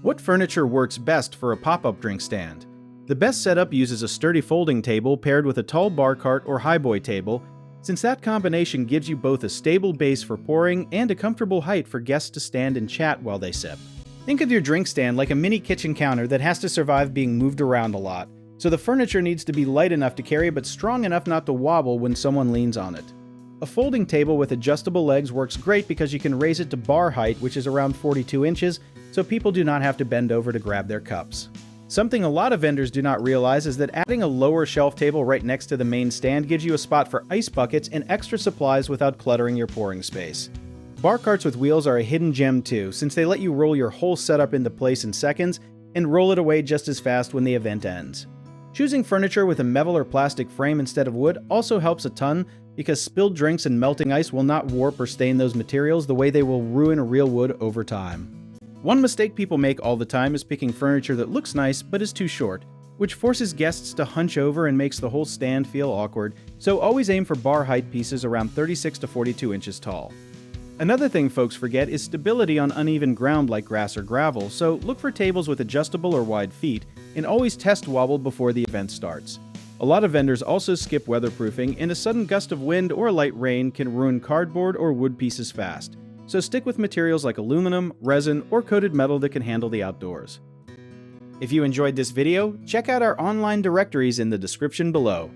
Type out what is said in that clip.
What furniture works best for a pop-up drink stand? The best setup uses a sturdy folding table paired with a tall bar cart or highboy table, since that combination gives you both a stable base for pouring and a comfortable height for guests to stand and chat while they sip. Think of your drink stand like a mini kitchen counter that has to survive being moved around a lot, so the furniture needs to be light enough to carry but strong enough not to wobble when someone leans on it. A folding table with adjustable legs works great because you can raise it to bar height, which is around 42 inches, so people do not have to bend over to grab their cups. Something a lot of vendors do not realize is that adding a lower shelf table right next to the main stand gives you a spot for ice buckets and extra supplies without cluttering your pouring space. Bar carts with wheels are a hidden gem too, since they let you roll your whole setup into place in seconds and roll it away just as fast when the event ends. Choosing furniture with a metal or plastic frame instead of wood also helps a ton because spilled drinks and melting ice will not warp or stain those materials the way they will ruin real wood over time. One mistake people make all the time is picking furniture that looks nice but is too short, which forces guests to hunch over and makes the whole stand feel awkward, so always aim for bar height pieces around 36 to 42 inches tall. Another thing folks forget is stability on uneven ground like grass or gravel, so look for tables with adjustable or wide feet, and always test wobble before the event starts. A lot of vendors also skip weatherproofing, and a sudden gust of wind or light rain can ruin cardboard or wood pieces fast. So stick with materials like aluminum, resin, or coated metal that can handle the outdoors. If you enjoyed this video, check out our online directories in the description below.